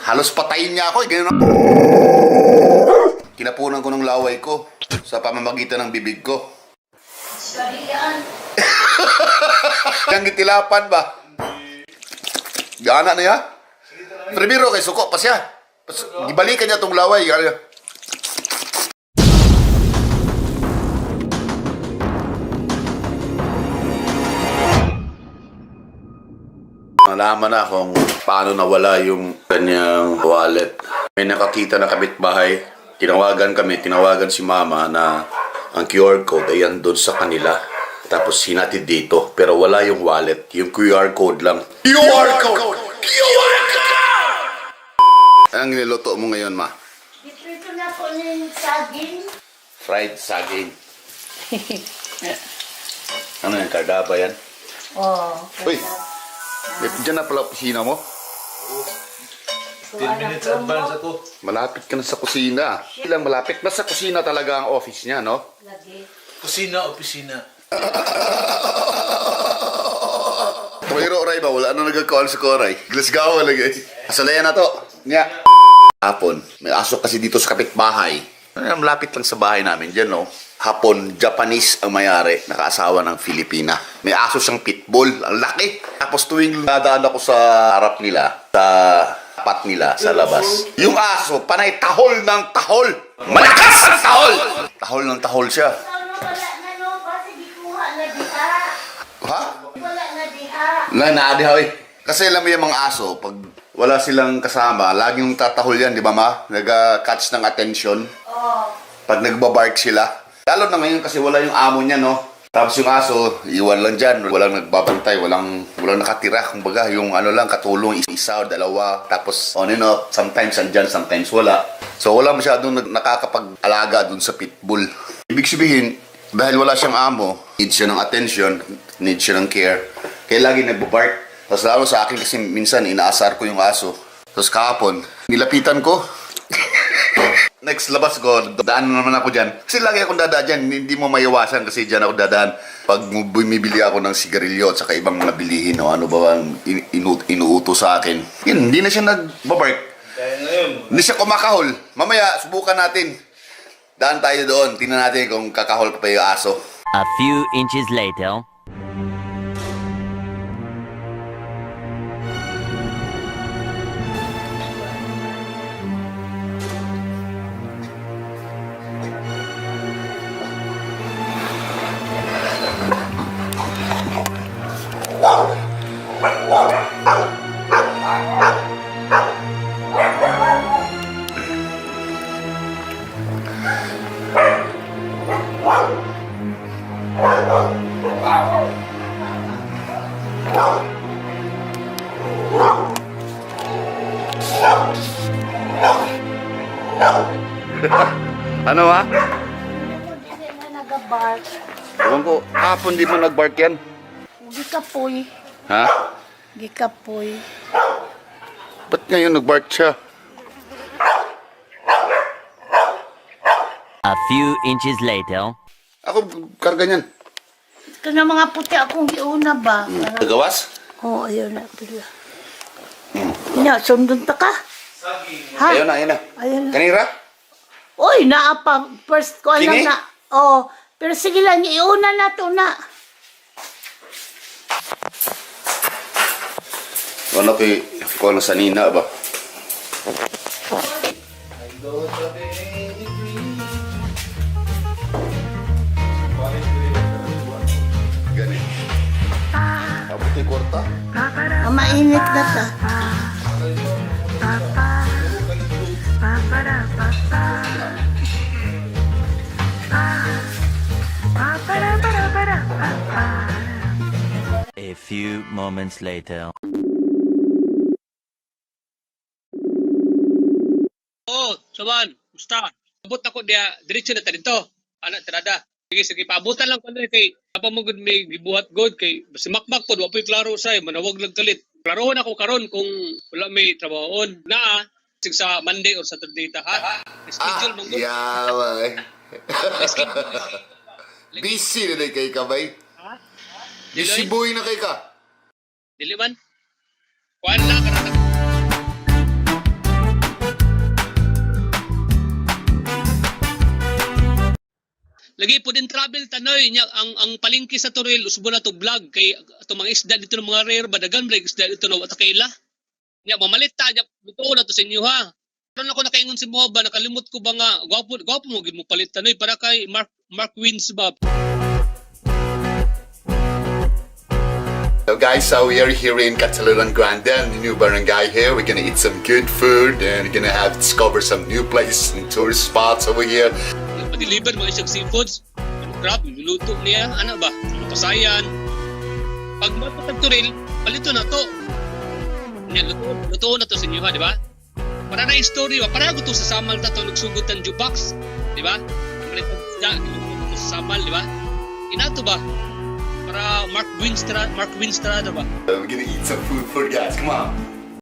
Halos patayin niya ako. Ganyan. Kinapunan ko ng laway ko sa pamamagitan ng bibig ko. Sarian. Yang gitilapan ba? Gana na ya? Primero kay suko pa siya. Gibalikan niya tong laway. Nalaman na kung paano nawala yung kanyang wallet. May nakakita na kapitbahay. Tinawagan si mama na ang QR code ay andun sa kanila. Tapos hinatid dito. Pero wala yung wallet. Yung QR code lang. QR code! QR code! Anong niluto mo ngayon, ma? Dito na po ng saging. Fried saging. Ano yan? Kardaba yan? Oh. Uy! Diyan na pala opisina mo? 10 minutes advance ako. Malapit ka na sa kusina. Ilang malapit? Basta kusina talaga ang office niya, no? Lagi. Kusina, opisina. Mayro oray ba? Wala na nagkakawal sa koray. Glasgow lagi. Asalayan na to. Nga. Hapon. May aso kasi dito sa kapitbahay. Malapit lang sa bahay namin dyan, no? Hapon, Japanese ang mayari. Nakaasawa ng Filipina. May aso siyang pitbull. Ang laki. Tapos tuwing nadaan ako sa harap nila, sa tapat nila, sa labas. Yung aso, panay tahol ng tahol. Malakas ang tahol! Tahol ng tahol siya. Wala na no. Kasi gikuha na diha. Ha? Wala na diha. Naadihaw eh. Kasi alam mo yung mga aso, pag wala silang kasama, laging tatahol yan, di ba ma? Nag-catch ng attention. Oh. Pag nagbabark sila. Lalo na ngayon kasi wala yung amo niya, no? Tapos yung aso, iwan lang dyan. Walang nagbabantay, walang nakatira. Kumbaga, yung ano lang, katulong, isa o dalawa. Tapos on and off, sometimes andyan, sometimes wala. So wala masyadong nakakapag-alaga dun sa pitbull. Ibig sabihin, dahil wala siyang amo, need siya ng attention, need siya ng care. Kaya lagi nagbabark. Tapos lalo sa akin kasi minsan inaasar ko yung aso. Tapos kahapon, nilapitan ko. Next labas ko, daan naman ako dyan. Kasi lagi akong dadaan dyan, hindi mo maiwasan kasi dyan ako dadaan. Pag bumibili ako ng sigarilyo at saka ibang mga bilihin o ano ba ang inuuto sa akin. Yun, hindi na siya nagbabark. Kaya ngayon. Hindi siya kumakahol. Mamaya, subukan natin. Daan tayo doon, tingnan natin kung kakahol pa yung aso. A few inches later. Ano ha? Hindi na nagabark. Ewan ko, kahapon di mo nagbark yan. Gikapoy. Ha? Gikapoy. Ba't ngayon nagbark siya? A few inches later. Ako, karga niyan. Ito na mga puti akong giuna ba? Nagawas? Oo, ayun na. Ina, sundon ta ka? Ha? Ayun na. Ayun na. Kanira? Uy, naapa. First ko alam Kini? na. Oh, pero sige lang, iuna na to na. Ano ko na sa nina ba? Gani. Abuti kwarta? Mainit na ta. A few moments later. Oh, Saban, musta? Abot ako dia diretso na ta dito. Anak tirada. Sige, paabutan lang ko na kay apa mo gud may gibuhat god kay basi makmak pod wa po'y klaro say manawag lang kalit. Klarohon ako karon kung wala may trabahoon. Naa sig sa Monday or Saturday ta ha. Schedule mong good. Yawa eh. Schedule. Busy na kay ka bay. Ha? Busy boy na kay ka. Dili man. Kuan na karon. Lagi po din travel tanoy nya ang palengke sa Toril usbo na to vlog kay ato mga isda dito ng mga rare badagan break isda dito na wata kaila. Nya mamalit ta nya luto na to sa inyo ha. Karon ako nakaingon si mo ba nakalimot ko ba nga gwapo mo gid mo palit tanoy para kay Mark Wins ba. So guys, so we are here in Catalolan Grande, the new barangay here. We're gonna eat some good food and we're gonna have discover some new places and tourist spots over here. Pa-deliver mga isang seafoods. Crab, niluto niya, ano ba? Pasayan. Pag matutag Toril, palito na to. Yan, luto na to sa inyo ha, di ba? Para na story ba? Para to sa samal na to, nagsugod ng jukebox. Di ba? Palito to sa samal, di ba? Inato ba? Para Mark Winstrada ba? So we're gonna eat some food guys, come on.